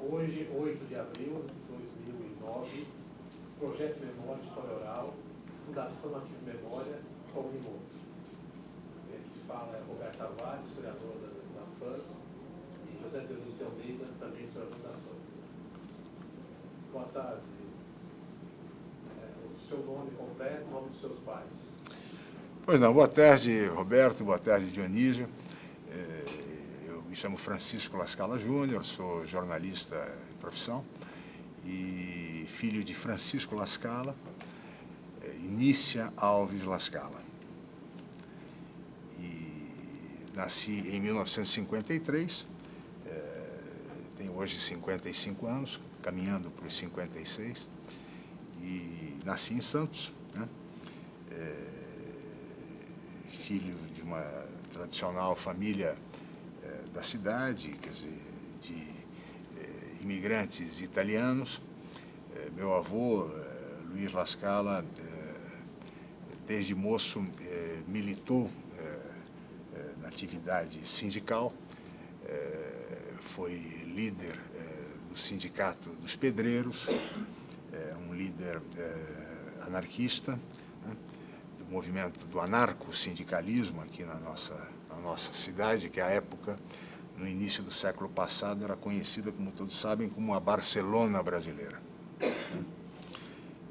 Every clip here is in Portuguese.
Hoje, 8 de abril de 2009, Projeto Memória, História Oral, Fundação Ativo Memória, Comunimoto. Aqui fala Roberto Tavares, historiador da FANS, e José Dionísio de Almeida, também historiador da FANS. Boa tarde. O seu nome completo, o nome dos seus pais. Pois não, boa tarde, Roberto, boa tarde, Dionísio. Eu me chamo Francisco Lascala Júnior, sou jornalista de profissão e filho de Francisco Lascala e Nícia Alves Lascala. E nasci em 1953, tenho hoje 55 anos, caminhando para os 56, e nasci em Santos, né? Filho de uma tradicional família da cidade, quer dizer, de imigrantes italianos. Meu avô, Luiz Lascala, desde moço militou na atividade sindical, foi líder do Sindicato dos Pedreiros, um líder anarquista, né? Do movimento do anarco-sindicalismo aqui na nossa cidade, que à época, no início do século passado, era conhecida, como todos sabem, como a Barcelona brasileira.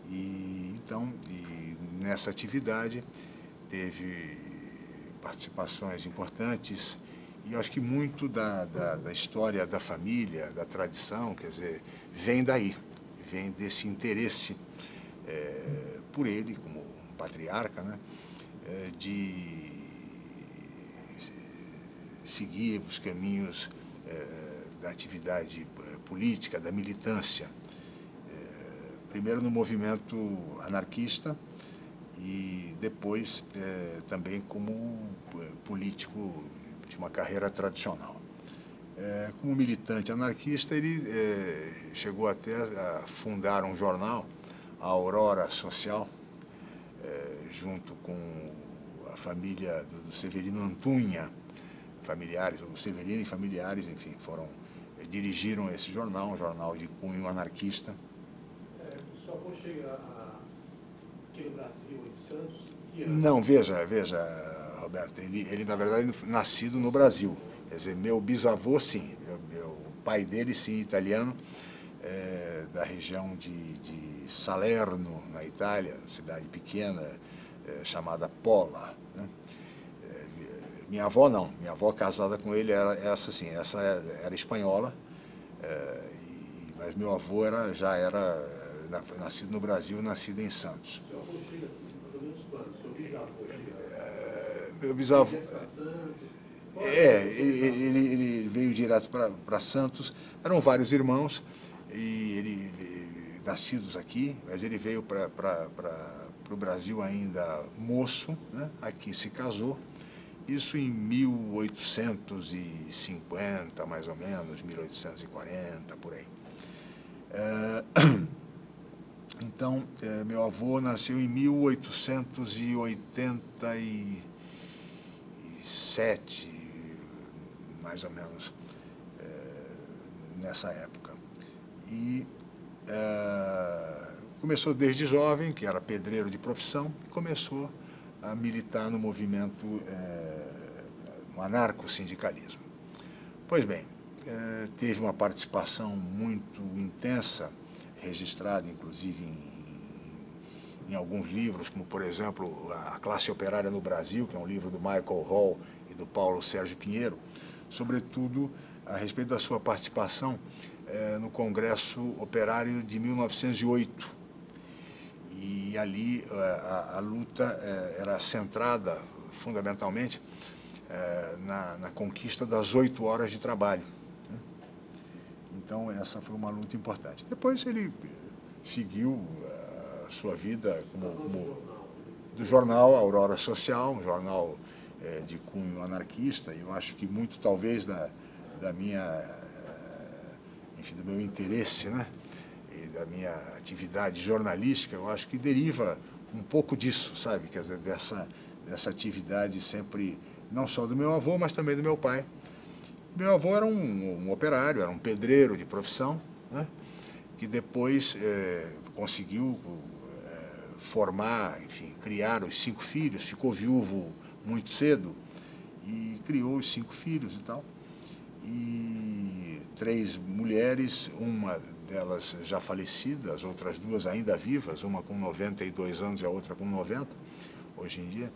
E nessa atividade teve participações importantes e eu acho que muito da história da família, da tradição, quer dizer, vem daí, vem desse interesse por ele, como patriarca, né, de seguir os caminhos da atividade política, da militância, primeiro no movimento anarquista e depois também como político de uma carreira tradicional. Como militante anarquista, ele chegou até a fundar um jornal, a Aurora Social, junto com a família do Severino Antunha, familiares, o Severino e familiares, enfim, dirigiram esse jornal, um jornal de cunho anarquista. O seu avô chega aqui no Brasil, em Santos? Não, veja, Roberto, ele na verdade nascido no Brasil. Quer dizer, meu bisavô, sim, meu pai dele, sim, italiano, da região de Salerno, na Itália, cidade pequena, chamada Pola, né? Minha avó não, minha avó casada com ele era essa era espanhola, mas meu avô já era nascido no Brasil, nascido em Santos. Seu avô chega pelo menos quando? Seu bisavô chega? Meu bisavô... Ele veio direto para Santos, eram vários irmãos, e nascidos aqui, mas ele veio para o Brasil ainda moço, né? Aqui se casou, isso em 1850, mais ou menos, 1840, por aí. Então, meu avô nasceu em 1887, mais ou menos, nessa época. E começou desde jovem, que era pedreiro de profissão, e começou a militar no movimento no anarco-sindicalismo. Pois bem, teve uma participação muito intensa, registrada inclusive em alguns livros, como por exemplo A Classe Operária no Brasil, que é um livro do Michael Hall e do Paulo Sérgio Pinheiro, sobretudo a respeito da sua participação no Congresso Operário de 1908. E ali a luta era centrada fundamentalmente na conquista das 8 horas de trabalho, né? Então essa foi uma luta importante. Depois ele seguiu a sua vida como do jornal Aurora Social, um jornal de cunho anarquista, e eu acho que muito talvez da minha, enfim, do meu interesse, né, e da minha atividade jornalística, eu acho que deriva um pouco disso, sabe, quer dizer, dessa atividade sempre, não só do meu avô, mas também do meu pai. Meu avô era um operário, era um pedreiro de profissão, né, que depois conseguiu formar, enfim, criar os 5 filhos, ficou viúvo muito cedo e criou os 5 filhos e tal. E 3 mulheres, uma delas já falecida, as outras 2 ainda vivas, uma com 92 anos e a outra com 90, hoje em dia.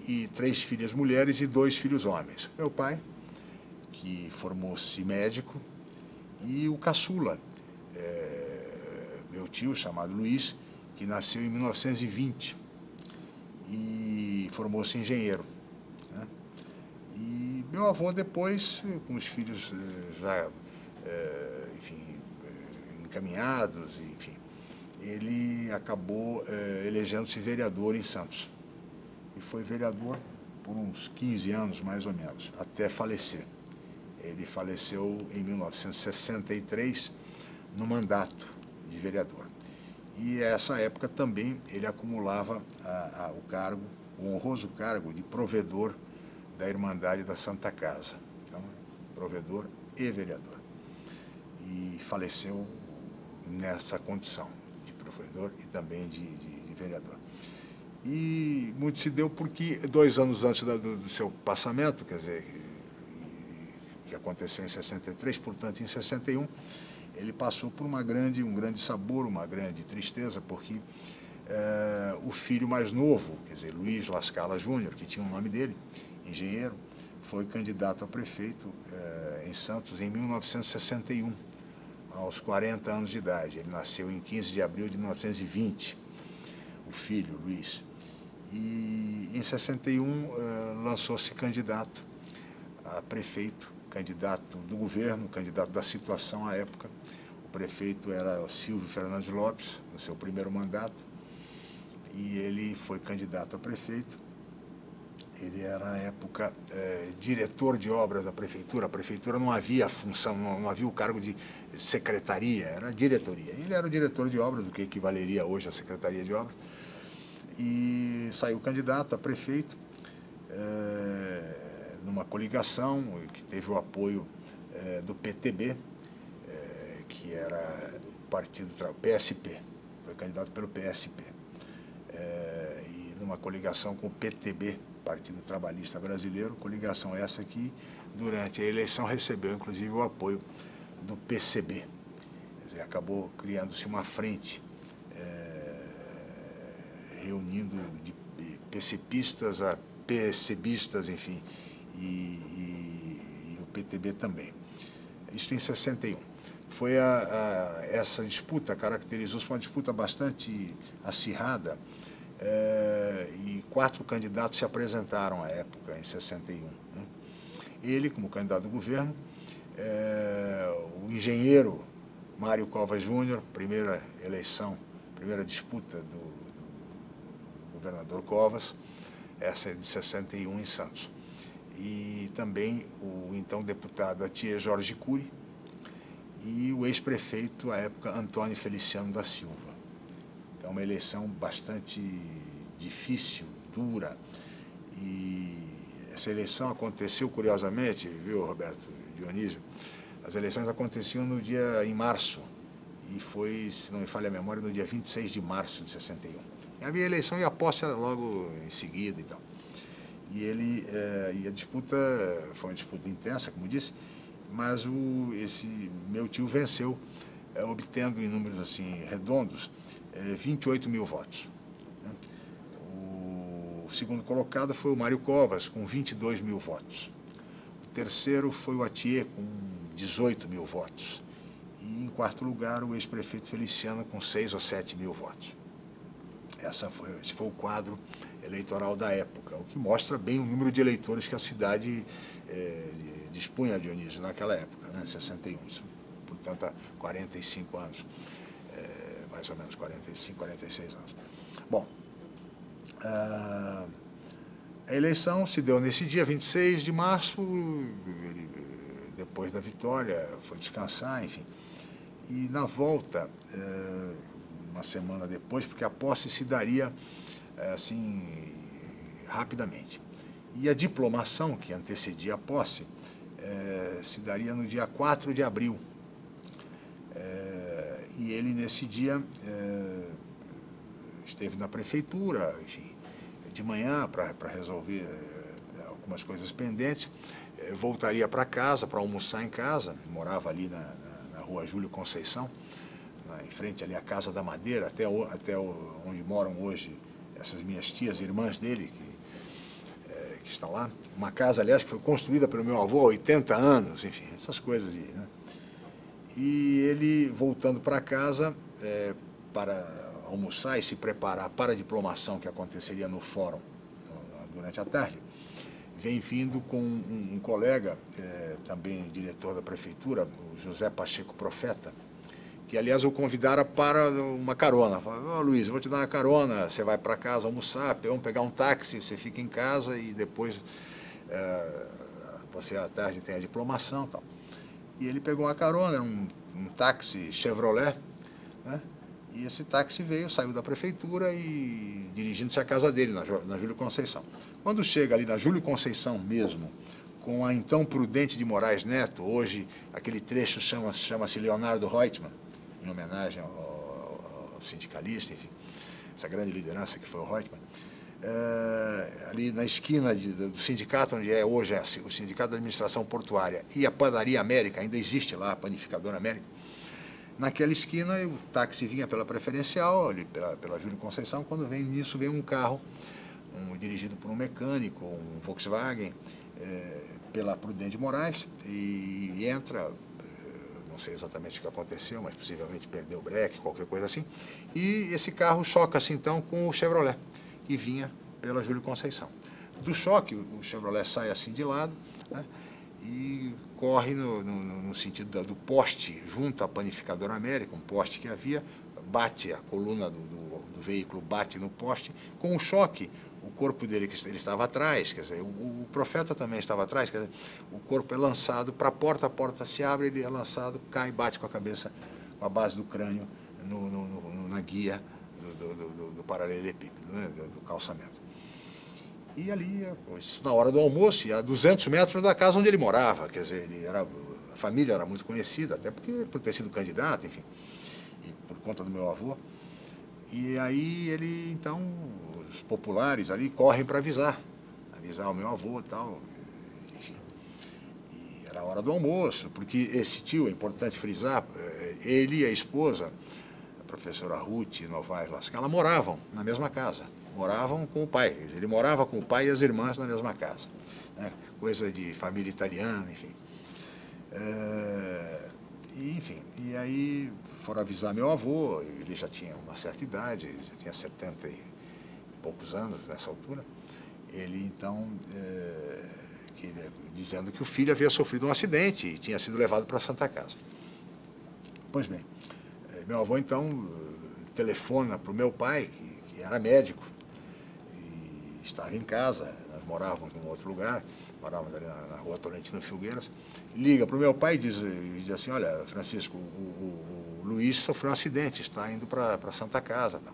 E 3 filhas mulheres e 2 filhos homens. Meu pai, que formou-se médico, e o caçula, meu tio, chamado Luiz, que nasceu em 1920 e formou-se engenheiro, né? E meu avô depois, com os filhos já, enfim, encaminhados, enfim, ele acabou elegendo-se vereador em Santos. E foi vereador por uns 15 anos, mais ou menos, até falecer. Ele faleceu em 1963, no mandato de vereador. E nessa época também ele acumulava o cargo, o honroso cargo de provedor da Irmandade da Santa Casa. Então, provedor e vereador. E faleceu nessa condição de provedor e também de vereador. E muito se deu porque 2 anos antes do seu passamento, quer dizer, que aconteceu em 63, portanto, em 61, ele passou por um grande sabor, uma grande tristeza, porque o filho mais novo, quer dizer, Luiz Lascala Júnior, que tinha o nome dele, engenheiro, foi candidato a prefeito em Santos em 1961, aos 40 anos de idade. Ele nasceu em 15 de abril de 1920, o filho, Luiz. E em 61 lançou-se candidato a prefeito, candidato do governo, candidato da situação à época. O prefeito era o Silvio Fernandes Lopes, no seu primeiro mandato, e ele foi candidato a prefeito. Ele era, à época, diretor de obras da prefeitura. A prefeitura não havia função, não havia o cargo de secretaria, era diretoria. Ele era o diretor de obras, do que equivaleria hoje à secretaria de obras, e saiu candidato a prefeito, numa coligação que teve o apoio do PTB, que era o partido PSP, foi candidato pelo PSP, e numa coligação com o PTB, Partido Trabalhista Brasileiro, coligação essa que, durante a eleição, recebeu, inclusive, o apoio do PCB. Quer dizer, acabou criando-se uma frente, reunindo de PCPistas a PCBistas, enfim, e o PTB também. Isso em 61. Foi essa disputa, caracterizou-se uma disputa bastante acirrada, e 4 candidatos se apresentaram à época, em 61. Né? Ele, como candidato do governo, o engenheiro Mário Covas Júnior, primeira eleição, primeira disputa do governador Covas, essa é de 61 em Santos. E também o então deputado Atier Jorge Cury e o ex-prefeito, à época, Antônio Feliciano da Silva. Então, uma eleição bastante difícil, dura, e essa eleição aconteceu, curiosamente, viu, Roberto, Dionísio, as eleições aconteciam em março, e foi, se não me falha a memória, no dia 26 de março de 61. E havia eleição e a posse era logo em seguida e tal. E a disputa foi uma disputa intensa, como disse, mas esse meu tio venceu, obtendo em números assim redondos 28 mil votos. Né? O segundo colocado foi o Mário Covas, com 22 mil votos. O terceiro foi o Atier, com 18 mil votos. E, em quarto lugar, o ex-prefeito Feliciano, com 6 ou 7 mil votos. Esse foi o quadro eleitoral da época, o que mostra bem o número de eleitores que a cidade dispunha, Dionísio, naquela época, né, 61, portanto, há 45 anos, mais ou menos 45, 46 anos. Bom, a eleição se deu nesse dia, 26 de março, ele, depois da vitória, foi descansar, enfim, e na volta, uma semana depois, porque a posse se daria assim rapidamente. E a diplomação que antecedia a posse se daria no dia 4 de abril. E ele, nesse dia, esteve na prefeitura, enfim, de manhã para resolver algumas coisas pendentes, voltaria para casa, para almoçar em casa, morava ali na rua Júlio Conceição, em frente ali à Casa da Madeira, até onde moram hoje essas minhas tias, irmãs dele, que estão lá. Uma casa, aliás, que foi construída pelo meu avô há 80 anos, enfim, essas coisas. Né? E ele, voltando para casa, para almoçar e se preparar para a diplomação que aconteceria no fórum durante a tarde, vem vindo com um colega, também diretor da prefeitura, o José Pacheco Profeta, que, aliás, o convidara para uma carona. Falou: Luiz, eu vou te dar uma carona, você vai para casa almoçar, vamos pegar um táxi, você fica em casa e depois você à tarde tem a diplomação e tal. E ele pegou uma carona, um táxi Chevrolet, né? E esse táxi saiu da prefeitura e dirigindo-se à casa dele, na Júlio Conceição. Quando chega ali na Júlio Conceição mesmo, com a então Prudente de Moraes Neto, hoje aquele trecho chama-se Leonardo Reutemann, em homenagem ao sindicalista, enfim, essa grande liderança que foi o Reutemann, ali na esquina do sindicato, onde é hoje o Sindicato da Administração Portuária, e a Padaria América, ainda existe lá, a Panificadora América. Naquela esquina, o táxi vinha pela preferencial, ali pela Júlio Conceição. Quando vem um carro, dirigido por um mecânico, um Volkswagen, pela Prudente de Moraes, e entra, não sei exatamente o que aconteceu, mas possivelmente perdeu o breque, qualquer coisa assim, e esse carro choca-se então com o Chevrolet, que vinha pela Júlio Conceição. Do choque, o Chevrolet sai assim de lado, né, e corre no sentido do poste, junto à Panificadora América, um poste que havia, bate, a coluna do veículo bate no poste. Com o choque, o corpo dele, ele estava atrás, quer dizer, o Profeta também estava atrás, quer dizer, o corpo é lançado para a porta se abre, ele é lançado, cai e bate com a cabeça, com a base do crânio, na guia do paralelepípedo, né, do calçamento. E ali, na hora do almoço, a 200 metros da casa onde ele morava, quer dizer, a família era muito conhecida, até por ter sido candidato, enfim, e por conta do meu avô. E aí ele, então, os populares ali correm para avisar o meu avô e tal, enfim. E era a hora do almoço, porque esse tio, é importante frisar, ele e a esposa, a professora Ruth Novaes Lascala, moravam na mesma casa. Moravam com o pai, ele morava com o pai e as irmãs na mesma casa, né? Coisa de família italiana, enfim. E aí foram avisar meu avô, ele já tinha uma certa idade, já tinha 70 e poucos anos nessa altura, ele então, dizendo que o filho havia sofrido um acidente e tinha sido levado para a Santa Casa. Pois bem, meu avô então telefona para o meu pai, que era médico, estava em casa, nós morávamos em um outro lugar, morávamos ali na rua Tolentino Filgueiras, liga para o meu pai e diz assim: olha, Francisco, o Luiz sofreu um acidente, está indo para a Santa Casa. Tal.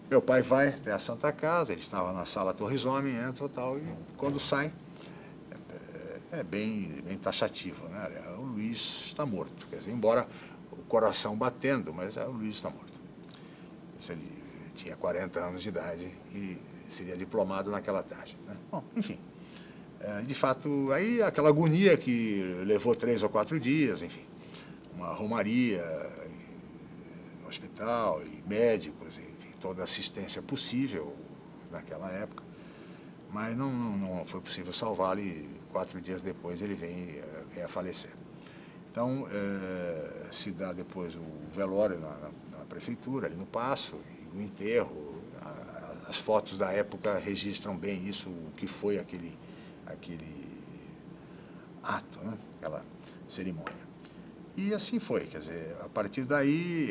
Meu pai vai até a Santa Casa, ele estava na sala Torres Homem, entra e tal, e quando sai, é bem taxativo, né? O Luiz está morto, quer dizer, embora o coração batendo, mas o Luiz está morto. Ele tinha 40 anos de idade e seria diplomado naquela tarde, né? Bom, enfim, de fato, aí aquela agonia que levou 3 ou 4 dias, enfim, uma romaria no hospital, e médicos, enfim, toda a assistência possível naquela época, mas não foi possível salvá-lo e 4 dias depois ele vem a falecer. Então, se dá depois o velório na prefeitura, ali no Paço, e o enterro. As fotos da época registram bem isso, o que foi aquele ato, né? Aquela cerimônia. E assim foi, quer dizer, a partir daí,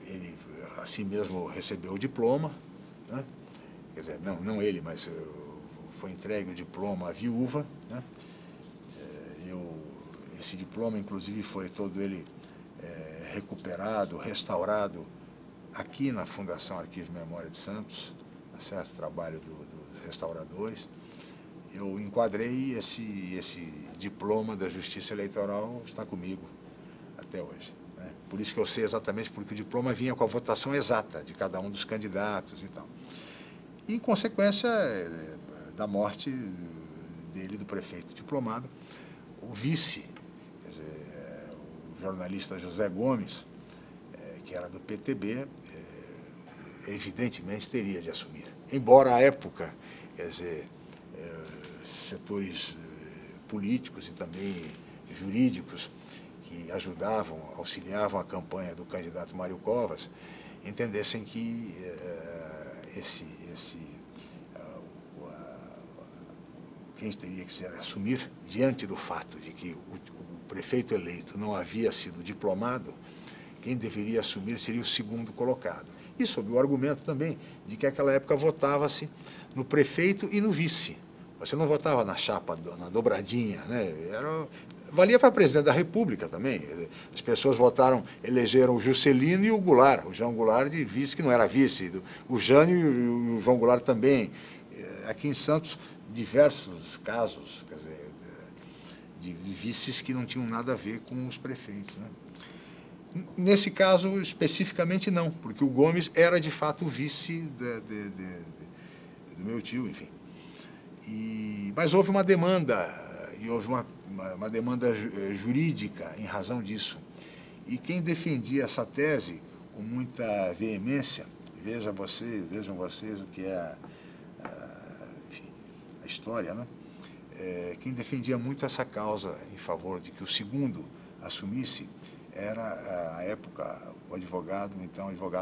ele assim mesmo recebeu o diploma, né? Quer dizer, não ele, mas foi entregue o diploma à viúva, né? Esse diploma, inclusive, foi todo ele recuperado, restaurado, aqui na Fundação Arquivo e Memória de Santos, certo? Trabalho dos restauradores. eu enquadrei esse diploma da Justiça Eleitoral está comigo até hoje. Né? Por isso que eu sei exatamente, porque o diploma vinha com a votação exata de cada um dos candidatos e tal. E, em consequência da morte dele, do prefeito diplomado, o vice, quer dizer, o jornalista José Gomes, que era do PTB, evidentemente teria de assumir. Embora à época, quer dizer, setores políticos e também jurídicos que ajudavam, auxiliavam a campanha do candidato Mário Covas, entendessem que quem teria que assumir, diante do fato de que o prefeito eleito não havia sido diplomado, quem deveria assumir seria o segundo colocado. E sob o argumento também de que naquela época votava-se no prefeito e no vice. Você não votava na chapa, na dobradinha, né? Valia para presidente da República também. As pessoas elegeram o Juscelino e o Goulart, o João Goulart de vice, que não era vice, o Jânio e o João Goulart também. Aqui em Santos, diversos casos, quer dizer, de vices que não tinham nada a ver com os prefeitos, né? Nesse caso, especificamente, não, porque o Gomes era, de fato, o vice do meu tio, enfim. Mas houve uma demanda, e houve uma demanda jurídica em razão disso. E quem defendia essa tese com muita veemência, vejam vocês o que é enfim, a história, né? Quem defendia muito essa causa em favor de que o segundo assumisse era, à época, o advogado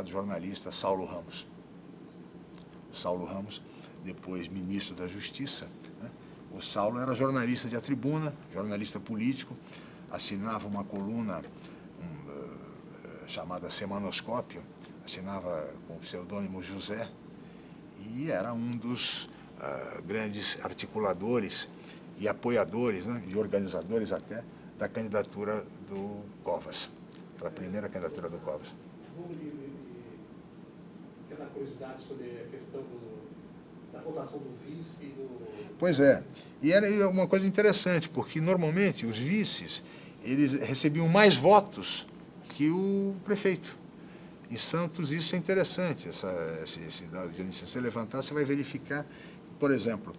jornalista Saulo Ramos. Saulo Ramos, depois ministro da Justiça, né? O Saulo era jornalista de A Tribuna, jornalista político, assinava uma coluna chamada Semanoscópio, assinava com o pseudônimo José, e era um dos grandes articuladores e apoiadores, né, e organizadores até, da candidatura do Covas, pela primeira candidatura do Covas. Aquela curiosidade sobre a questão da votação do vice e do... Pois é, e era uma coisa interessante, porque normalmente os vices, eles recebiam mais votos que o prefeito. Em Santos isso é interessante, esse dado, se você levantar, você vai verificar, por exemplo,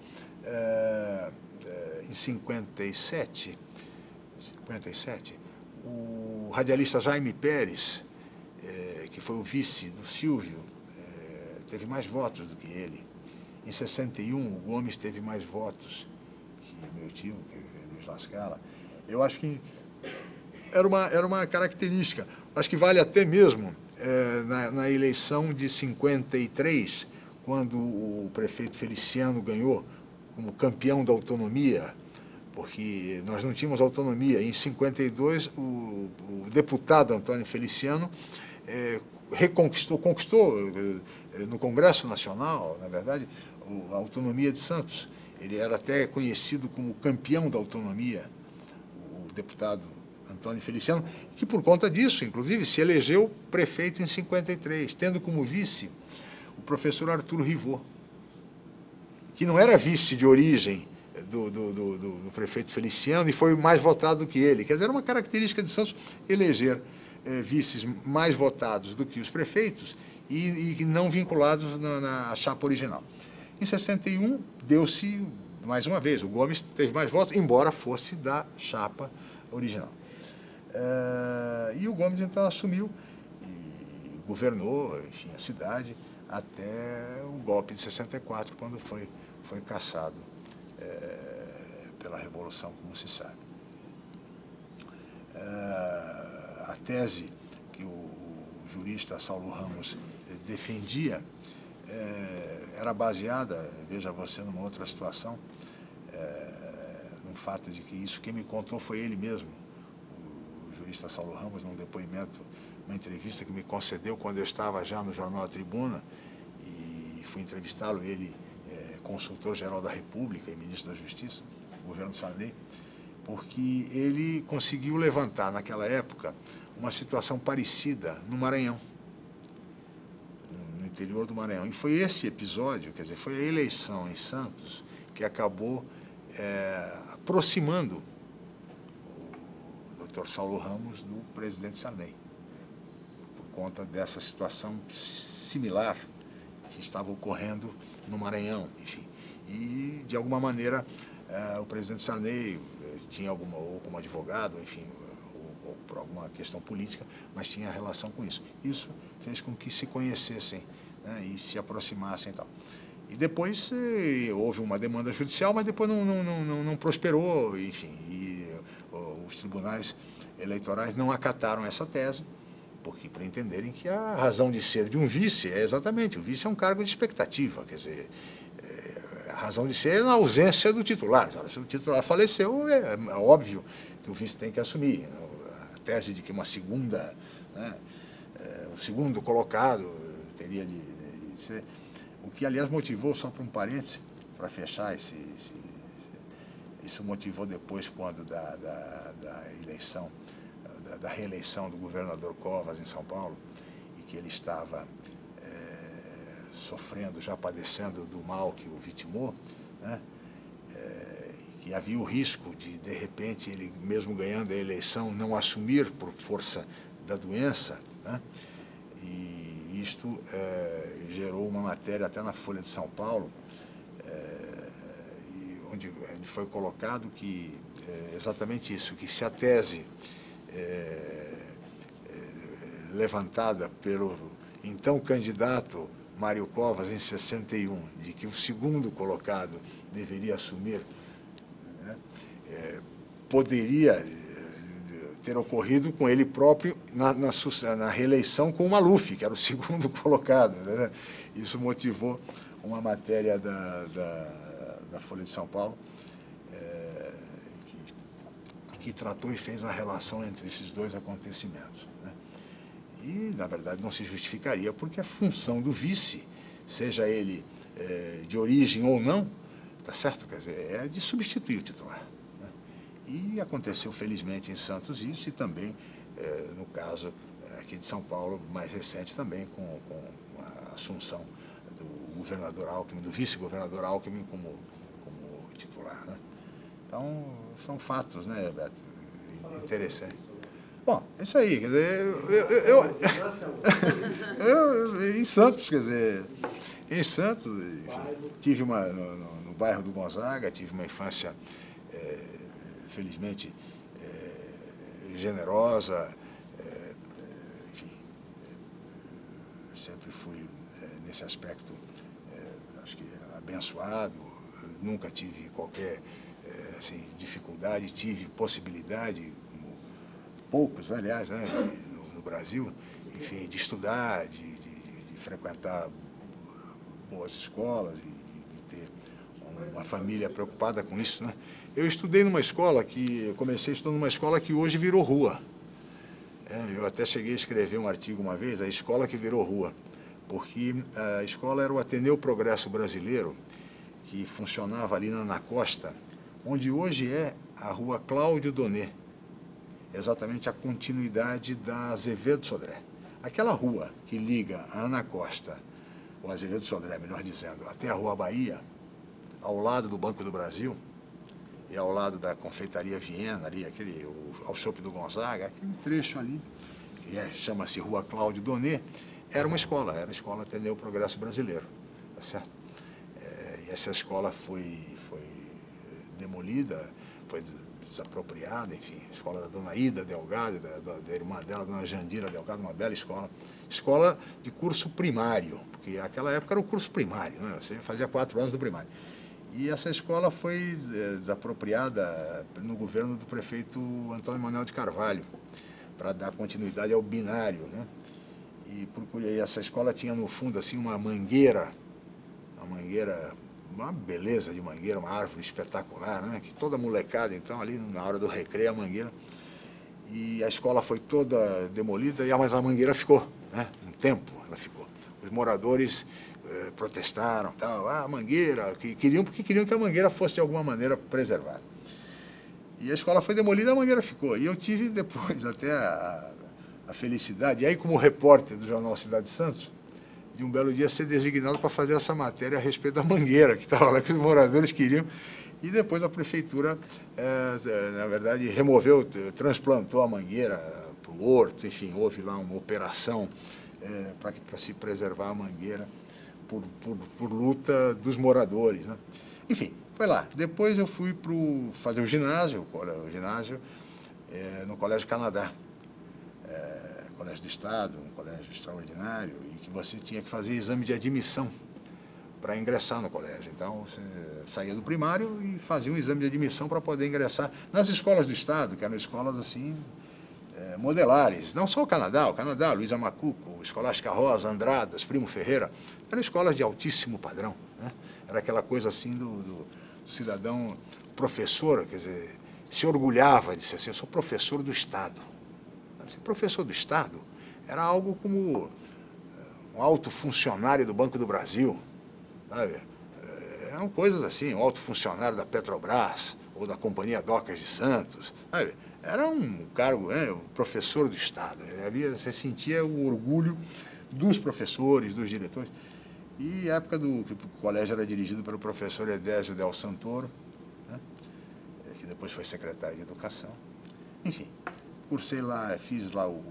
em 57, o radialista Jaime Pérez, que foi o vice do Silvio, teve mais votos do que ele. Em 61, o Gomes teve mais votos que meu tio, que é Luiz Lascala. Eu acho que era uma característica. Acho que vale até mesmo na eleição de 53, quando o prefeito Feliciano ganhou como campeão da autonomia, porque nós não tínhamos autonomia. Em 52, o deputado Antônio Feliciano conquistou no Congresso Nacional, na verdade, a autonomia de Santos. Ele era até conhecido como campeão da autonomia, o deputado Antônio Feliciano, que por conta disso, inclusive, se elegeu prefeito em 53, tendo como vice o professor Arthur Rivot, que não era vice de origem do prefeito Feliciano e foi mais votado do que ele. Quer dizer, era uma característica de Santos eleger vices mais votados do que os prefeitos e não vinculados na chapa original. Em 61, deu-se, mais uma vez, o Gomes teve mais votos, embora fosse da chapa original. E o Gomes, então, assumiu e governou, enfim, a cidade até o golpe de 64, quando foi cassado pela Revolução, como se sabe. A tese que o jurista Saulo Ramos defendia era baseada, veja você, numa outra situação, no fato de que isso quem me contou foi ele mesmo, o jurista Saulo Ramos, num depoimento, uma entrevista que me concedeu quando eu estava já no jornal A Tribuna e fui entrevistá-lo, ele consultor-geral da República e ministro da Justiça, governo Sarney, porque ele conseguiu levantar naquela época uma situação parecida no Maranhão, no interior do Maranhão. E foi esse episódio, quer dizer, foi a eleição em Santos que acabou aproximando o Dr. Saulo Ramos do presidente Sarney, por conta dessa situação similar que estava ocorrendo no Maranhão, enfim. E, de alguma maneira, o presidente Sarney tinha ou como advogado, enfim, ou por alguma questão política, mas tinha relação com isso. Isso fez com que se conhecessem, né, e se aproximassem e tal. E depois houve uma demanda judicial, mas depois não prosperou, enfim, e os tribunais eleitorais não acataram essa tese, porque para entenderem que a razão de ser de um vice é exatamente, o vice é um cargo de expectativa, quer dizer, a razão de ser é na ausência do titular. Se o titular faleceu, é óbvio que o vice tem que assumir. A tese de que uma segunda, né, o segundo colocado teria de ser... O que, aliás, motivou, só para um parêntese, para fechar isso motivou depois, quando da eleição, da reeleição do governador Covas em São Paulo, e que ele estava sofrendo, já padecendo do mal que o vitimou, né, que havia o risco de repente, ele mesmo ganhando a eleição, não assumir por força da doença, né, e isto gerou uma matéria até na Folha de São Paulo, onde foi colocado que exatamente isso, que se a tese levantada pelo então candidato Mário Covas em 61, de que o segundo colocado deveria assumir, né, poderia ter ocorrido com ele próprio na reeleição com o Maluf, que era o segundo colocado, né? Isso motivou uma matéria da Folha de São Paulo, que tratou e fez a relação entre esses dois acontecimentos, né? E, na verdade, não se justificaria, porque a função do vice, seja ele de origem ou não, tá certo? Quer dizer, é de substituir o titular. E aconteceu, felizmente, em Santos isso, e também, no caso aqui de São Paulo, mais recente também, com a assunção do governador Alckmin, do vice-governador Alckmin como titular, né? Então, são fatos, né, Beto? Interessantes. Bom, é isso aí, quer dizer, em Santos, quer dizer, em Santos, enfim, tive no bairro do Gonzaga, tive uma infância... felizmente, generosa, enfim, sempre fui, nesse aspecto, acho que abençoado, nunca tive qualquer assim, dificuldade, tive possibilidade, como poucos, aliás, né, no Brasil, enfim, de estudar, de frequentar boas escolas, de ter uma família preocupada com isso, né? Eu estudei numa escola eu comecei estudando numa escola que hoje virou rua. Eu até cheguei a escrever um artigo uma vez, a escola que virou rua, porque a escola era o Ateneu Progresso Brasileiro, que funcionava ali na Ana Costa, onde hoje é a rua Cláudio Donê, exatamente a continuidade da Azevedo Sodré. Aquela rua que liga a Ana Costa, ou Azevedo Sodré, melhor dizendo, até a Rua Bahia, ao lado do Banco do Brasil, e ao lado da Confeitaria Viena, ali, ao Chopp do Gonzaga, aquele trecho ali, que chama-se Rua Cláudio Donê, era a escola Ateneu Progresso Brasileiro, tá certo? E essa escola foi demolida, foi desapropriada, enfim, a escola da dona Ida Delgado, da irmã dela, dona Jandira Delgado, uma bela escola de curso primário, porque naquela época era o curso primário, né? Você fazia 4 anos do primário. E essa escola foi desapropriada no governo do prefeito Antônio Manuel de Carvalho, para dar continuidade ao binário, né? E essa escola tinha no fundo assim uma mangueira, uma beleza de mangueira, uma árvore espetacular, né? Que toda molecada, então, ali na hora do recreio, a mangueira. E a escola foi toda demolida, mas a mangueira ficou, né? Um tempo ela ficou. Os moradores protestaram, tal, a mangueira, porque queriam que a mangueira fosse de alguma maneira preservada. E a escola foi demolida, a mangueira ficou. E eu tive depois até a felicidade, e aí como repórter do jornal Cidade de Santos, de um belo dia ser designado para fazer essa matéria a respeito da mangueira que estava lá, que os moradores queriam. E depois a prefeitura, na verdade, removeu, transplantou a mangueira para o horto, enfim, houve lá uma operação para se preservar a mangueira por luta dos moradores, né? Enfim, foi lá. Depois eu fui fazer o ginásio no Colégio Canadá, Colégio do Estado, um colégio extraordinário, e que você tinha que fazer exame de admissão para ingressar no colégio. Então, você saía do primário e fazia um exame de admissão para poder ingressar nas escolas do Estado, que eram escolas assim, modelares. Não só o Canadá, Luiza Macuco, Escolástica Rosa, Andradas, Primo Ferreira, eram escolas de altíssimo padrão, né? Era aquela coisa assim do cidadão professor, quer dizer, se orgulhava de ser assim, eu sou professor do Estado. Ser professor do Estado era algo como um alto funcionário do Banco do Brasil, sabe? Eram coisas assim, um alto funcionário da Petrobras ou da Companhia Docas de Santos, sabe? Era um cargo, um professor do Estado. Você sentia o orgulho dos professores, dos diretores. E a época que o colégio era dirigido pelo professor Edésio Del Santoro, né? Que depois foi secretário de Educação. Enfim, cursei lá, fiz lá o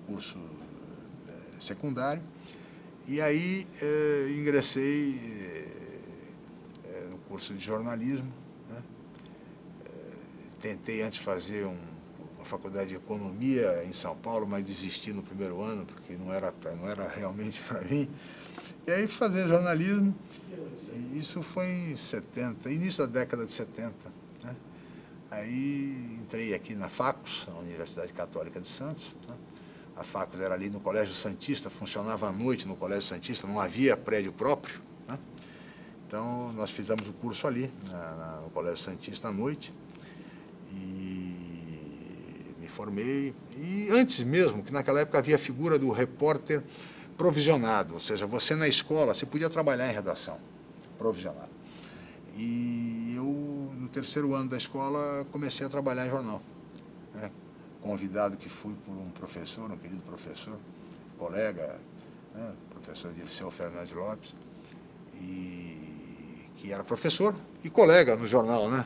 curso secundário, e aí ingressei no curso de jornalismo, né? Tentei antes fazer uma faculdade de economia em São Paulo, mas desisti no primeiro ano, porque não era realmente para mim. E aí fazer jornalismo, e isso foi em 70, início da década de 70, né? Aí entrei aqui na Facos, a Universidade Católica de Santos, né? A Facos era ali no Colégio Santista, funcionava à noite no Colégio Santista, não havia prédio próprio, né? Então nós fizemos o curso ali, no Colégio Santista à noite, e me formei. E antes mesmo, que naquela época havia a figura do repórter provisionado, ou seja, você na escola, você podia trabalhar em redação, provisionado. E eu, no terceiro ano da escola, comecei a trabalhar em jornal, né? Convidado que fui por um professor, um querido professor, colega, né? Professor Dirceu Fernandes Lopes, e que era professor e colega no jornal, né?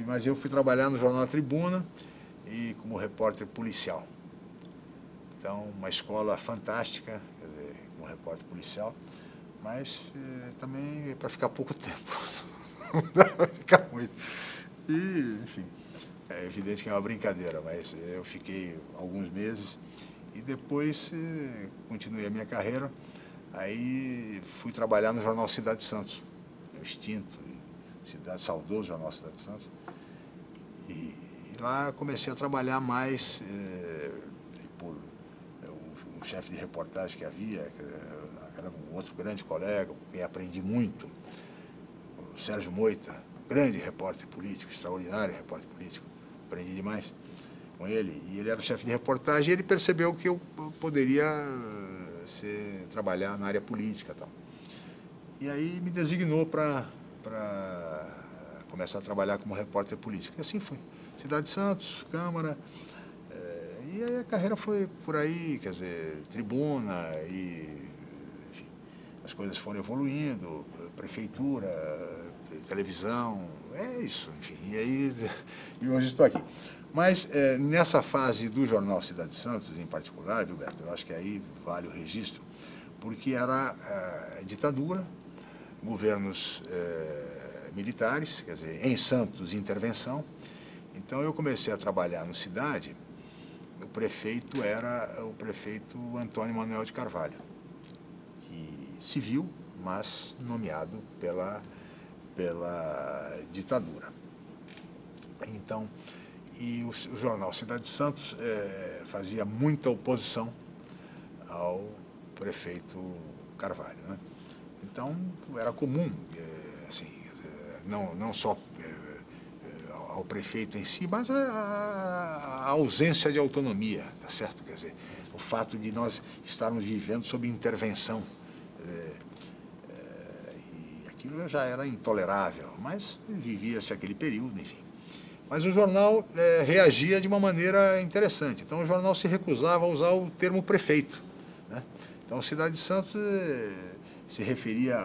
Mas eu fui trabalhar no jornal Tribuna e como repórter policial. Então, uma escola fantástica, quer dizer, como repórter policial, mas também para ficar pouco tempo, não dá para ficar muito. E, enfim, é evidente que é uma brincadeira, mas eu fiquei alguns meses e depois continuei a minha carreira. Aí fui trabalhar no jornal Cidade de Santos, o extinto, saudoso jornal Cidade de Santos. E lá comecei a trabalhar mais por um chefe de reportagem que havia, que era um outro grande colega, com quem aprendi muito, o Sérgio Moita, grande repórter político, extraordinário repórter político, aprendi demais com ele. E ele era o chefe de reportagem e ele percebeu que eu poderia trabalhar na área política e tal. E aí me designou para começar a trabalhar como repórter político. E assim foi. Cidade de Santos, Câmara, e aí a carreira foi por aí, quer dizer, Tribuna, e enfim, as coisas foram evoluindo, prefeitura, televisão, é isso, enfim, e hoje estou aqui. Mas nessa fase do jornal Cidade de Santos, em particular, viu, Beto, eu acho que aí vale o registro, porque era ditadura, governos militares, quer dizer, em Santos, intervenção. Então eu comecei a trabalhar no Cidade, o prefeito era o prefeito Antônio Manuel de Carvalho, que civil, mas nomeado pela ditadura. Então, e o jornal Cidade de Santos fazia muita oposição ao prefeito Carvalho, né? Então, era comum, assim, não só ao prefeito em si, mas a ausência de autonomia, tá certo? Quer dizer, o fato de nós estarmos vivendo sob intervenção, e aquilo já era intolerável, mas vivia-se aquele período, enfim. Mas o jornal reagia de uma maneira interessante. Então, o jornal se recusava a usar o termo prefeito, né? Então, Cidade de Santos se referia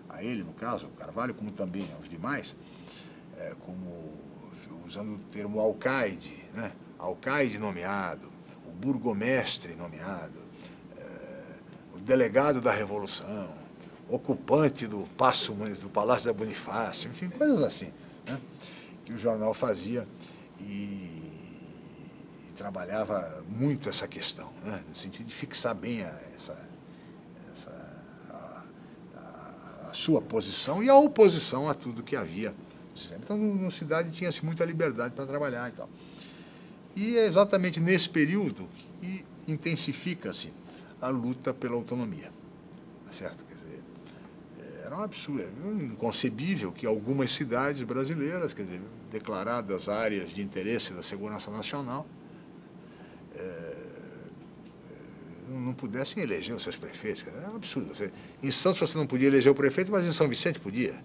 a a ele, no caso, Carvalho, como também aos demais, como usando o termo alcaide, né? Alcaide nomeado, o burgomestre nomeado, o delegado da Revolução, ocupante do Palácio da Bonifácio, enfim, coisas assim, né? Que o jornal fazia e trabalhava muito essa questão, né? No sentido de fixar bem a sua posição e a oposição a tudo que havia. Então, na cidade tinha-se muita liberdade para trabalhar e tal. E é exatamente nesse período que intensifica-se a luta pela autonomia, certo? Quer dizer, era um absurdo, inconcebível que algumas cidades brasileiras, quer dizer, declaradas áreas de interesse da segurança nacional, não pudessem eleger os seus prefeitos. É um absurdo. Em Santos você não podia eleger o prefeito, mas em São Vicente podia.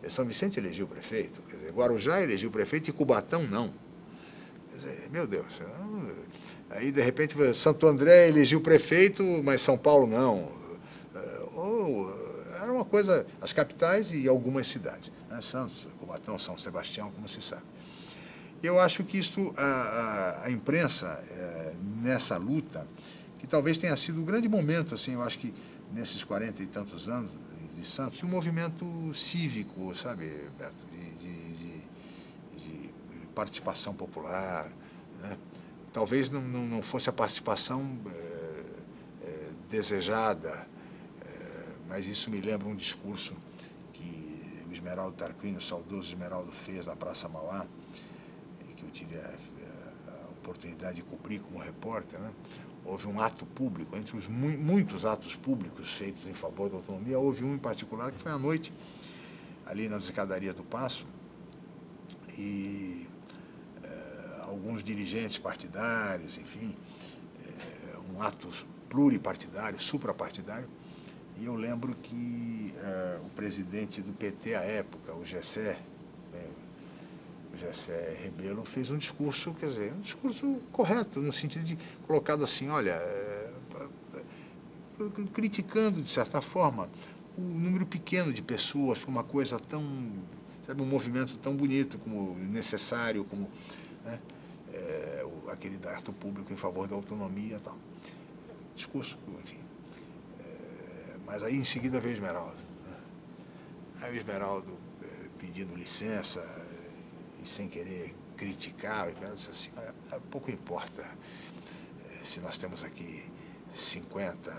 São Vicente elegeu o prefeito, quer dizer, Guarujá elegeu o prefeito e Cubatão não. Quer dizer, meu Deus. Aí, de repente, Santo André elegeu o prefeito, mas São Paulo não. Era uma coisa, as capitais e algumas cidades, né? Santos, Cubatão, São Sebastião, como se sabe. Eu acho que isto, a imprensa, nessa luta, que talvez tenha sido um grande momento, assim, eu acho que nesses 40 e tantos anos de Santos, um movimento cívico, sabe, Beto, de participação popular, né? Talvez não fosse a participação desejada, mas isso me lembra um discurso que o Esmeraldo Tarquínio, o saudoso Esmeraldo, fez na Praça Mauá, que eu tive a oportunidade de cobrir como repórter, né? Houve um ato público, entre os muitos atos públicos feitos em favor da autonomia, houve um em particular que foi à noite, ali nas escadarias do Paço, e alguns dirigentes partidários, enfim, um ato pluripartidário, suprapartidário, e eu lembro que o presidente do PT à época, o Gessé Rebelo, fez um discurso, quer dizer, um discurso correto, no sentido de colocado assim, olha, criticando, de certa forma, o número pequeno de pessoas por uma coisa tão, sabe, um movimento tão bonito, como necessário, como, né, aquele ato público em favor da autonomia e tal. Discurso, enfim. Mas aí, em seguida, veio o Esmeraldo. Né? Aí o Esmeraldo, pedindo licença, sem querer criticar, eu disse assim, pouco importa se nós temos aqui 50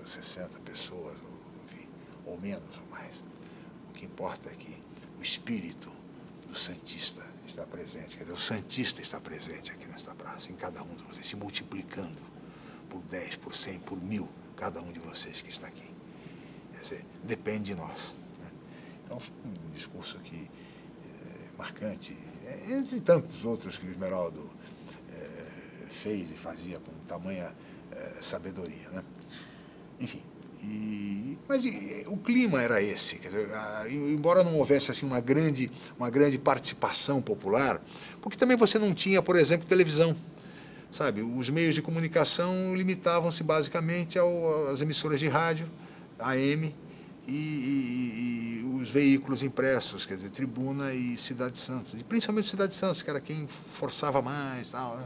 ou 60 pessoas, enfim, ou menos ou mais. O que importa é que o espírito do santista está presente, quer dizer, o santista está presente aqui nesta praça, em cada um de vocês, se multiplicando por 10, por 100, por 1000, cada um de vocês que está aqui. Quer dizer, depende de nós. Né? Então, um discurso que marcante, entre tantos outros que o Esmeraldo fez e fazia com tamanha sabedoria, né? Enfim, mas o clima era esse, quer dizer, embora não houvesse assim uma grande participação popular, porque também você não tinha, por exemplo, televisão, sabe? Os meios de comunicação limitavam-se basicamente às emissoras de rádio, AM, e os veículos impressos, quer dizer, Tribuna e Cidade de Santos, e principalmente Cidade de Santos, que era quem forçava mais, tal, né?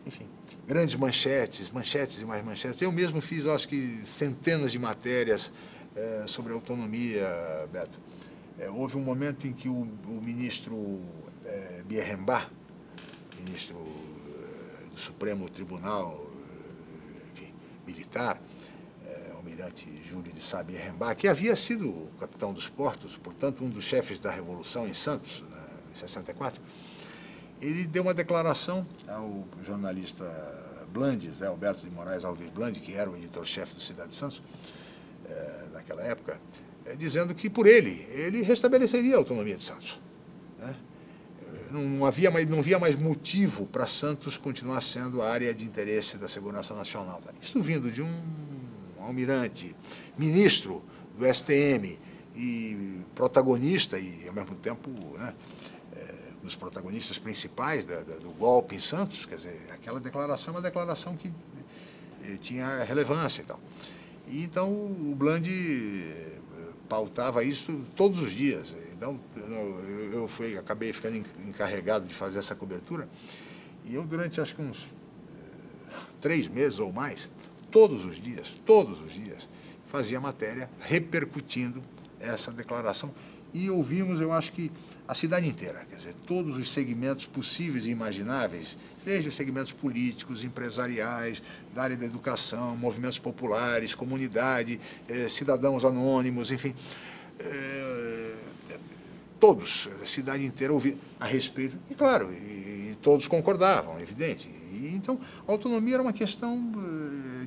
Enfim, grandes manchetes e mais manchetes. Eu mesmo fiz, acho que, centenas de matérias sobre autonomia, Beto. Houve um momento em que o ministro Bierrembá, ministro do Supremo Tribunal, enfim, militar, almirante Júlio de Sá Bierrembá, que havia sido o capitão dos portos, portanto, um dos chefes da Revolução em Santos, em 64, ele deu uma declaração ao jornalista Blandes, Alberto de Moraes Alves Blandes, que era o editor-chefe do Cidade de Santos, naquela época, dizendo que, por ele restabeleceria a autonomia de Santos. Né? Não havia mais motivo para Santos continuar sendo a área de interesse da segurança nacional. Isso vindo de um almirante, ministro do STM e protagonista, e ao mesmo tempo, né, um dos protagonistas principais do golpe em Santos, quer dizer, aquela declaração é uma declaração que tinha relevância e tal. E então o Blandes pautava isso todos os dias. Então, acabei ficando encarregado de fazer essa cobertura, e eu, durante acho que uns 3 meses ou mais, todos os dias, fazia matéria repercutindo essa declaração. E ouvimos, eu acho que a cidade inteira, quer dizer, todos os segmentos possíveis e imagináveis, desde os segmentos políticos, empresariais, da área da educação, movimentos populares, comunidade, cidadãos anônimos, enfim, todos, a cidade inteira ouvia a respeito, e claro, e todos concordavam, evidente. E, então, a autonomia era uma questão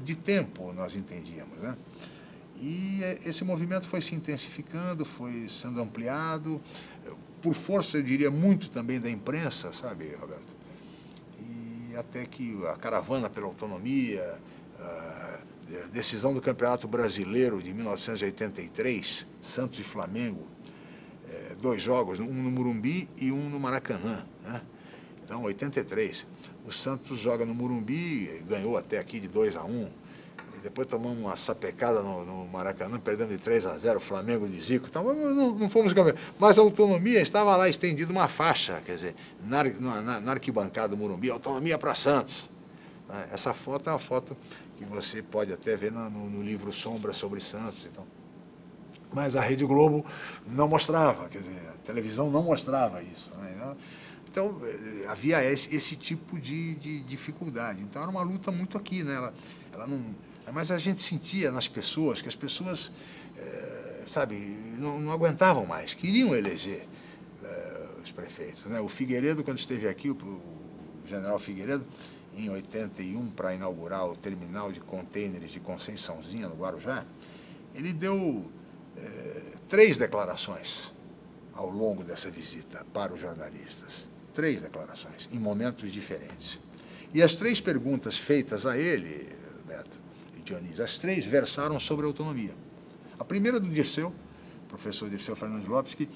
de tempo, nós entendíamos, né? E esse movimento foi se intensificando, foi sendo ampliado, por força, eu diria, muito também da imprensa, sabe, Roberto? E até que a caravana pela autonomia, a decisão do Campeonato Brasileiro de 1983, Santos e Flamengo, 2 jogos, um no Morumbi e um no Maracanã, né? Então, 83, o Santos joga no Morumbi, ganhou até aqui de 2-1, depois tomamos uma sapecada no Maracanã, perdendo de 3-0, o Flamengo de Zico, então não fomos campeões. Mas a autonomia estava lá estendida uma faixa, quer dizer, na arquibancada do Morumbi, autonomia para Santos. Essa foto é uma foto que você pode até ver no livro Sombra sobre Santos. Então. Mas a Rede Globo não mostrava, quer dizer, a televisão não mostrava isso, né? Então, havia esse tipo de dificuldade. Então, era uma luta muito aqui, né? Ela não... Mas a gente sentia nas pessoas que as pessoas, sabe, não aguentavam mais, queriam eleger os prefeitos, né? O Figueiredo, quando esteve aqui, o general Figueiredo, em 81, para inaugurar o terminal de contêineres de Conceiçãozinha, no Guarujá, ele deu 3 declarações ao longo dessa visita para os jornalistas. 3 declarações, em momentos diferentes. E as 3 perguntas feitas a ele, Beto, Dionísio, as 3 versaram sobre a autonomia. A primeira do Dirceu, professor Dirceu Fernandes Lopes, que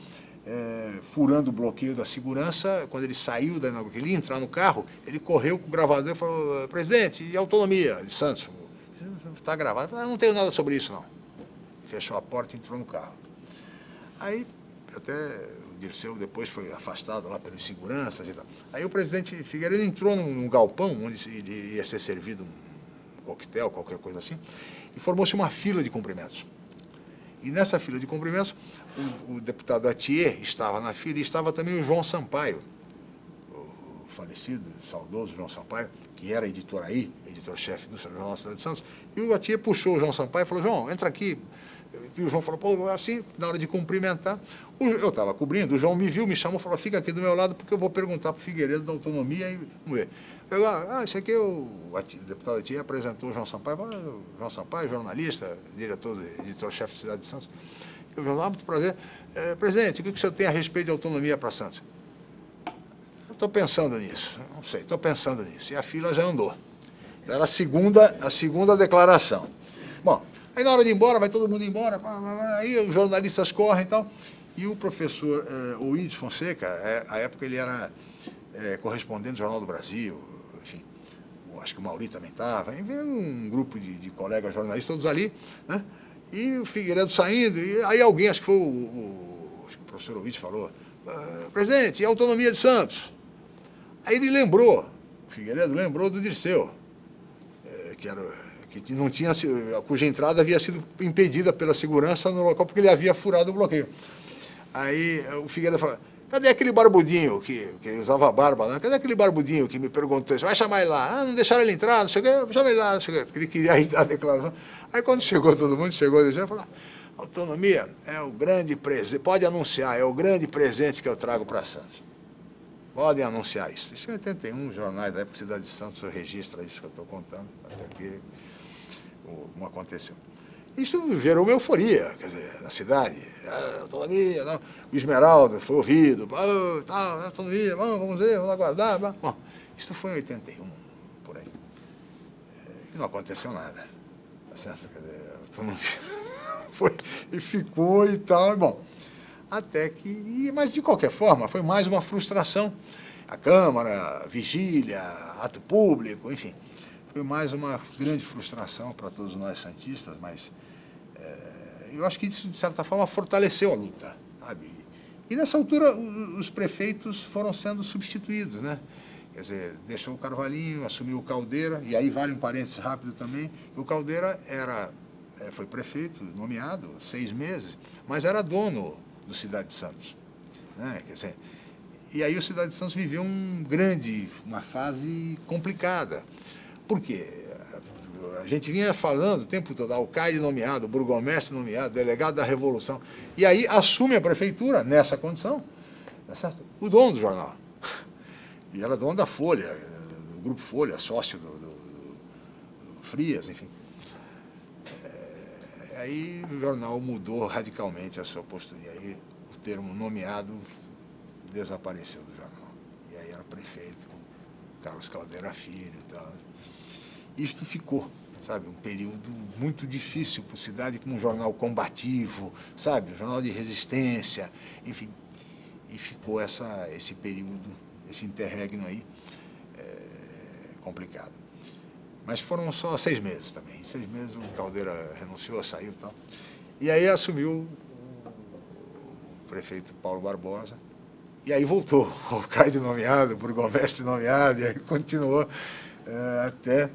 furando o bloqueio da segurança, quando ele saiu da inauguração, ele ia entrar no carro, ele correu com o gravador e falou: presidente, e autonomia de Santos? Está gravado. Ele falou: não tenho nada sobre isso, não. Fechou a porta e entrou no carro. Aí, até o Dirceu depois foi afastado lá pelos seguranças e tal. Aí o presidente Figueiredo entrou num galpão, onde ele ia ser servido um coquetel, qualquer coisa assim, e formou-se uma fila de cumprimentos. E nessa fila de cumprimentos, o deputado Atier estava na fila, e estava também o João Sampaio, o falecido, saudoso João Sampaio, que era editor aí, editor-chefe do Jornal da Cidade de Santos, e o Atier puxou o João Sampaio e falou: João, entra aqui. E o João falou: pô, assim, na hora de cumprimentar, eu estava cobrindo, o João me viu, me chamou, falou: fica aqui do meu lado, porque eu vou perguntar para o Figueiredo da autonomia, e vamos ver. Eu, esse aqui é o deputado Atier, apresentou o João Sampaio, o João Sampaio, jornalista, diretor, editor-chefe da Cidade de Santos. Eu falei: muito prazer. Presidente, o que o senhor tem a respeito de autonomia para Santos? Eu estou pensando nisso, não sei, estou pensando nisso. E a fila já andou. Era a segunda declaração. Bom, aí na hora de ir embora, vai todo mundo embora, aí os jornalistas correm e tal, e o professor Oídes Fonseca, à época ele era correspondente do Jornal do Brasil, enfim, acho que o Mauri também estava, e veio um grupo de colegas jornalistas todos ali, né? E o Figueiredo saindo, e aí alguém, acho que foi acho que o professor Oídes falou: presidente, e a autonomia de Santos? Aí ele lembrou, o Figueiredo lembrou do Dirceu, que não tinha, cuja entrada havia sido impedida pela segurança no local, porque ele havia furado o bloqueio. Aí o Figueiredo falou: cadê aquele barbudinho que usava barba lá? Cadê aquele barbudinho que me perguntou isso? Vai chamar ele lá. Não deixaram ele entrar, não sei o quê, chama ele lá, não sei o quê, porque ele queria ir dar a declaração. Aí quando chegou todo mundo, chegou ele falou: autonomia é o grande presente, pode anunciar, é o grande presente que eu trago para Santos. Podem anunciar isso. Isso em 81, jornais da época, Cidade de Santos registra isso que eu estou contando, até que não aconteceu. Isso gerou uma euforia, quer dizer, na cidade. Autonomia, não. O Esmeralda foi ouvido, autonomia, vamos ver, vamos aguardar. Bom, isso foi em 81, por aí. E não aconteceu nada. Tá certo? Quer dizer, a autonomia foi, e ficou e tal, bom. Até que, mas de qualquer forma, foi mais uma frustração. A Câmara, vigília, ato público, enfim. Foi mais uma grande frustração para todos nós santistas, mas eu acho que isso, de certa forma, fortaleceu a luta, sabe? E, nessa altura, os prefeitos foram sendo substituídos, né? Quer dizer, deixou o Carvalhinho, assumiu o Caldeira, e aí vale um parênteses rápido também, o Caldeira foi prefeito, nomeado, 6 meses, mas era dono do Cidade de Santos, né? Quer dizer, e aí o Cidade de Santos viveu uma fase complicada. Por quê? A gente vinha falando o tempo todo, alcaide nomeado, burgomestre nomeado, delegado da Revolução, e aí assume a prefeitura, nessa condição, tá certo? O dono do jornal. E era dono da Folha, do Grupo Folha, sócio do Frias, enfim. Aí o jornal mudou radicalmente a sua postura, e aí o termo nomeado desapareceu do jornal. E aí era prefeito, Carlos Caldeira Filho e tal. Isto ficou, sabe, um período muito difícil para a cidade, com um jornal combativo, sabe, um jornal de resistência, enfim. E ficou esse período, esse interregno aí, complicado. Mas foram só 6 meses também. Em 6 meses o Caldeira renunciou, saiu e tal. E aí assumiu o prefeito Paulo Barbosa. E aí voltou, o alcaide nomeado, o burgomestre nomeado, e aí continuou até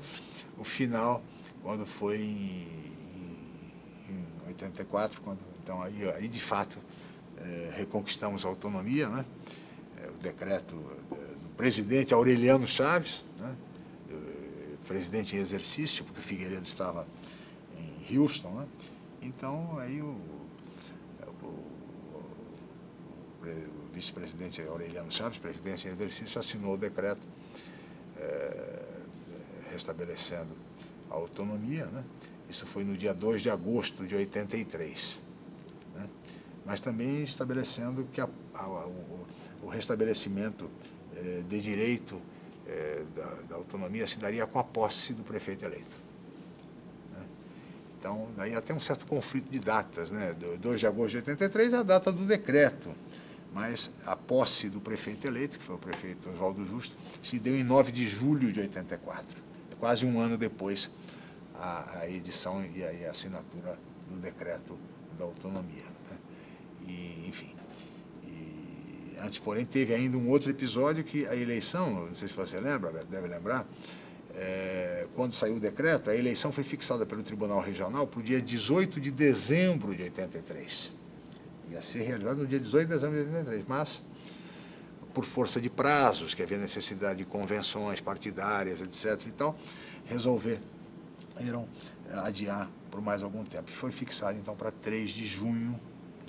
o final, quando foi em 84, então aí de fato reconquistamos a autonomia, né? O decreto do presidente Aureliano Chaves, né? Presidente em exercício, porque o Figueiredo estava em Houston, né? Então aí o vice-presidente Aureliano Chaves, presidente em exercício, assinou o decreto restabelecendo a autonomia, né? Isso foi no dia 2 de agosto de 83. Né? Mas também estabelecendo que o restabelecimento de direito da autonomia se daria com a posse do prefeito eleito. Né? Então, daí até um certo conflito de datas, né? 2 de agosto de 83 é a data do decreto, mas a posse do prefeito eleito, que foi o prefeito Oswaldo Justo, se deu em 9 de julho de 84, quase um ano depois a edição e a assinatura do decreto da autonomia. Né? E, enfim, antes, porém, teve ainda um outro episódio que a eleição, não sei se você lembra, deve lembrar, quando saiu o decreto, a eleição foi fixada pelo Tribunal Regional para o dia 18 de dezembro de 83. Ia ser realizado no dia 18 de dezembro de 83, mas, por força de prazos, que havia necessidade de convenções partidárias, etc. e tal, resolveram adiar por mais algum tempo. E foi fixado, então, para 3 de junho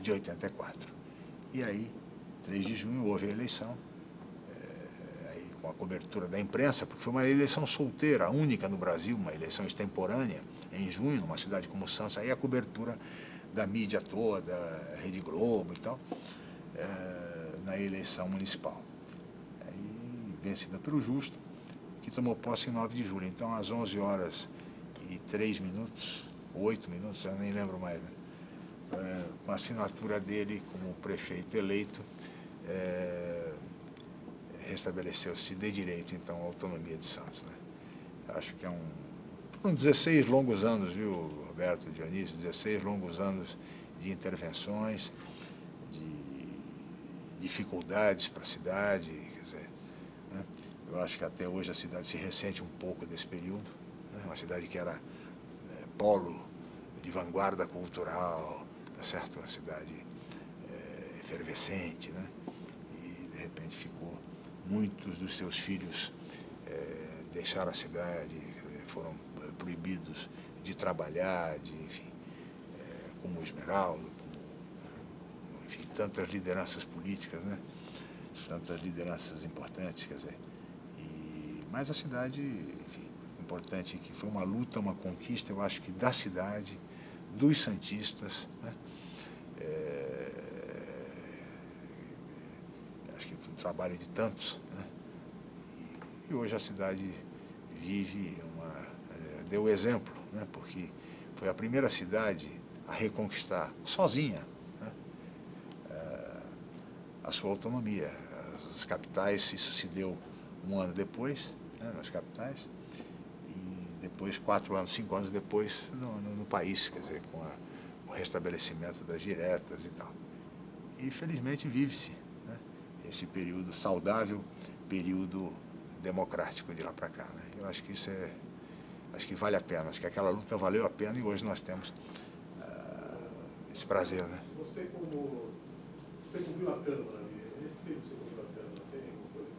de 84. E aí, 3 de junho, houve a eleição, aí, com a cobertura da imprensa, porque foi uma eleição solteira, única no Brasil, uma eleição extemporânea, em junho, numa cidade como Santos, aí a cobertura da mídia toda, Rede Globo e tal, na eleição municipal. Aí, vencida pelo Justo, que tomou posse em 9 de julho. Então, às 11 horas e 3 minutos, 8 minutos, eu nem lembro mais, né? Com a assinatura dele como prefeito eleito, restabeleceu-se de direito, então, a autonomia de Santos. Né? Acho que foram 16 longos anos, viu, Roberto, Dionísio, 16 longos anos de intervenções, de dificuldades para a cidade, quer dizer, né? Eu acho que até hoje a cidade se ressente um pouco desse período, né? Uma cidade que era polo de vanguarda cultural, tá certo? Uma cidade efervescente, né? E de repente muitos dos seus filhos deixaram a cidade, foram proibidos de trabalhar, enfim, como o Esmeraldo, enfim, tantas lideranças políticas, né? Tantas lideranças importantes, quer dizer. Mas a cidade, enfim, importante que foi uma luta, uma conquista, eu acho que da cidade, dos santistas, né? Acho que foi um trabalho de tantos, né? E hoje a cidade vive deu exemplo, né? Porque foi a primeira cidade a reconquistar sozinha, né? A sua autonomia. As capitais, isso se deu um ano depois, né? Nas capitais, e depois 4 anos, 5 anos depois no país, quer dizer, com o restabelecimento das diretas e tal. E, felizmente, vive-se, né, esse período saudável, período democrático de lá para cá, né? Eu acho que isso acho que vale a pena, acho que aquela luta valeu a pena e hoje nós temos esse prazer, né? Você cobriu a Câmara, esse tempo que você cobriu a Câmara, tem alguma coisa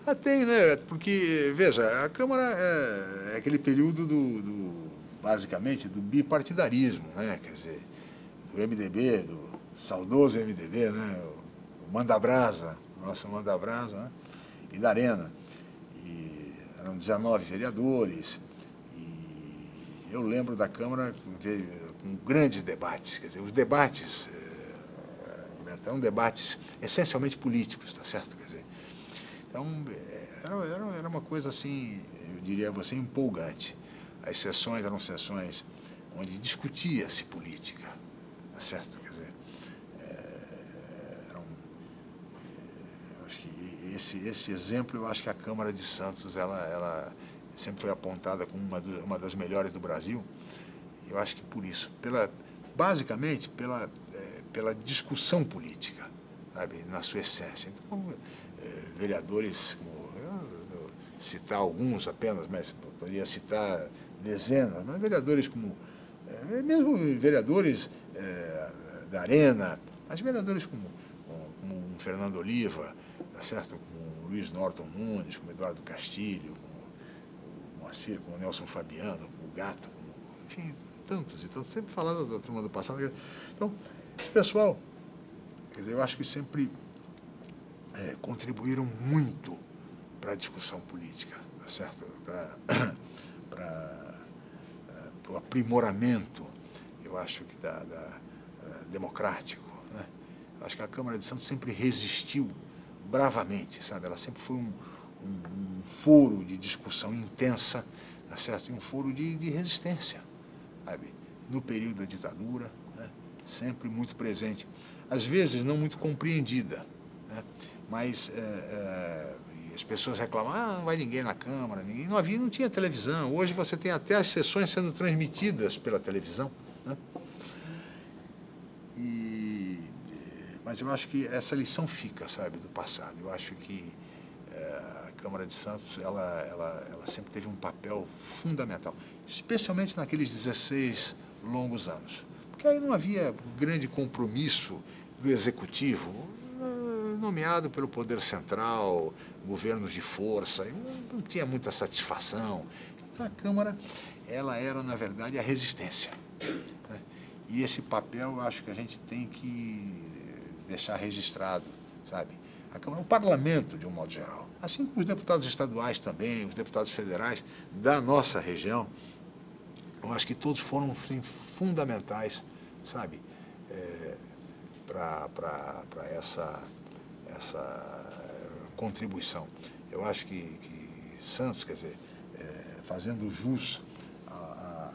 interessante? Tem, né? Porque, veja, a Câmara é aquele período basicamente, do bipartidarismo, né? Quer dizer, do MDB, do saudoso MDB, né? O Mandabrasa, nosso Mandabrasa, né? E da Arena. E eram 19 vereadores. E eu lembro da Câmara com grandes debates. Quer dizer, os debates eram debates essencialmente políticos, tá certo? Quer dizer, então, era uma coisa assim, eu diria a você, empolgante. As sessões eram sessões onde discutia-se política, tá certo? Quer dizer, acho que esse exemplo, eu acho que a Câmara de Santos, ela sempre foi apontada como uma das melhores do Brasil. Eu acho que por isso, basicamente pela discussão política, sabe, na sua essência. Então, vereadores, como eu citar alguns apenas, mas poderia citar dezenas, mas vereadores como, mesmo vereadores da Arena, mas vereadores como um Fernando Oliva, tá certo? Como o Luiz Norton Nunes, como Eduardo Castilho, como o Moacir, como o Nelson Fabiano, como o Gato, enfim, tantos e tantos, sempre falando da turma do passado. Então, esse pessoal, quer dizer, eu acho que sempre contribuíram muito para a discussão política, tá certo? Para o aprimoramento, eu acho que democrático, né? Eu acho que a Câmara de Santos sempre resistiu bravamente, sabe? Ela sempre foi um foro de discussão intensa, tá certo? E um foro de resistência, sabe? No período da ditadura, né? Sempre muito presente. Às vezes não muito compreendida, né? Mas as pessoas reclamam, não vai ninguém na Câmara, ninguém. Não tinha televisão. Hoje você tem até as sessões sendo transmitidas pela televisão, né? Mas eu acho que essa lição fica, sabe, do passado. Eu acho que a Câmara de Santos, ela sempre teve um papel fundamental, especialmente naqueles 16 longos anos. Porque aí não havia grande compromisso do Executivo, nomeado pelo Poder Central, governos de força, não tinha muita satisfação. Então a Câmara, ela era, na verdade, a resistência, né? E esse papel eu acho que a gente tem que deixar registrado, sabe? A Câmara, o Parlamento, de um modo geral, assim como os deputados estaduais também, os deputados federais da nossa região, eu acho que todos foram fundamentais, sabe, para essa contribuição. Eu acho que Santos, quer dizer, fazendo jus à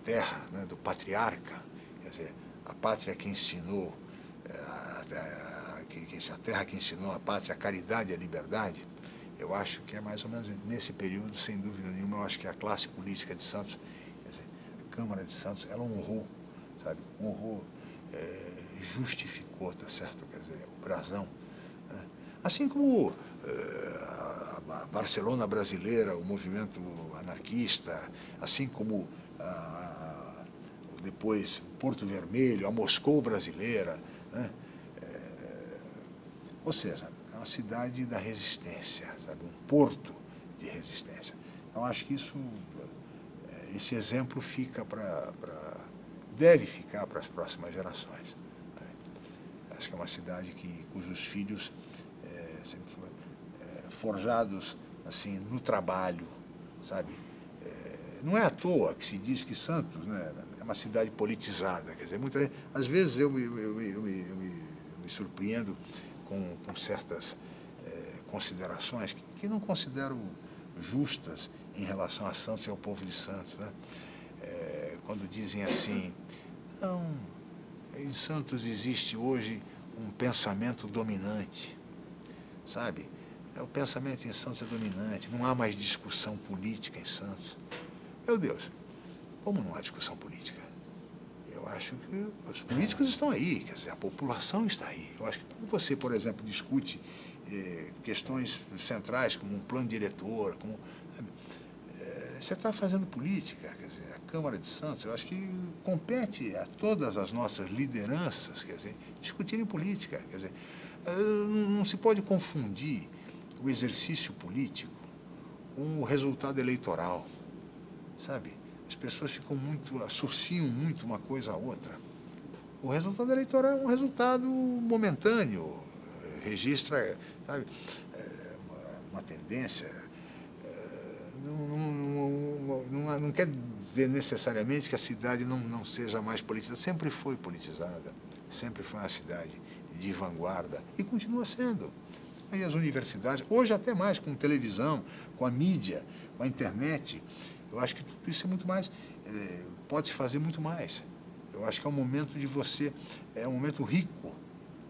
terra, né, do patriarca, quer dizer, a pátria que ensinou, a terra que ensinou a pátria, a caridade e a liberdade. Eu acho que é mais ou menos nesse período, sem dúvida nenhuma, eu acho que a classe política de Santos, quer dizer, a Câmara de Santos, ela honrou, sabe, justificou, tá certo, quer dizer, o brasão, né? Assim como a Barcelona brasileira, o movimento anarquista, assim como depois Porto Vermelho, a Moscou brasileira, né? Ou seja, é uma cidade da resistência, sabe? Um porto de resistência. Então, acho que esse exemplo fica deve ficar para as próximas gerações, né? Acho que é uma cidade cujos filhos sempre foram forjados assim, no trabalho, sabe? Não é à toa que se diz que Santos, né, é uma cidade politizada. Quer dizer, às vezes eu me surpreendo com certas considerações que não considero justas em relação a Santos e ao povo de Santos, né? Quando dizem assim, não, em Santos existe hoje um pensamento dominante, sabe? O pensamento em Santos é dominante, não há mais discussão política em Santos. Meu Deus, Como não há discussão política? Eu acho que os políticos estão aí, quer dizer, a população está aí. Eu acho que quando você, por exemplo, discute questões centrais, como um plano diretor, você está fazendo política, quer dizer, a Câmara de Santos, eu acho que compete a todas as nossas lideranças, quer dizer, discutirem política, quer dizer, não se pode confundir o exercício político com o resultado eleitoral, sabe? As pessoas associam muito uma coisa à outra. O resultado eleitoral é um resultado momentâneo, registra, sabe, uma tendência. Não quer dizer necessariamente que a cidade não seja mais politizada. Sempre foi politizada, sempre foi uma cidade de vanguarda e continua sendo. Aí as universidades, hoje até mais, com televisão, com a mídia, com a internet, eu acho que tudo isso é muito mais, pode-se fazer muito mais. Eu acho que é um momento é um momento rico,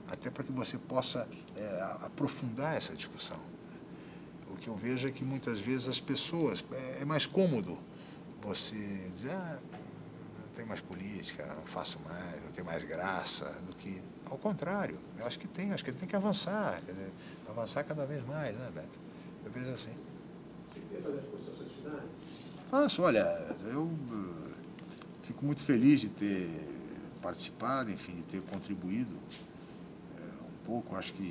até para que você possa aprofundar essa discussão. O que eu vejo é que muitas vezes as pessoas, é mais cômodo você dizer, não tem mais política, não faço mais, não tem mais graça, do que, ao contrário, eu acho que tem que avançar, quer dizer, avançar cada vez mais, né, Beto? Eu vejo assim. Você queria fazer as considerações finais? Faço, olha, eu fico muito feliz de ter participado, enfim, de ter contribuído um pouco, acho que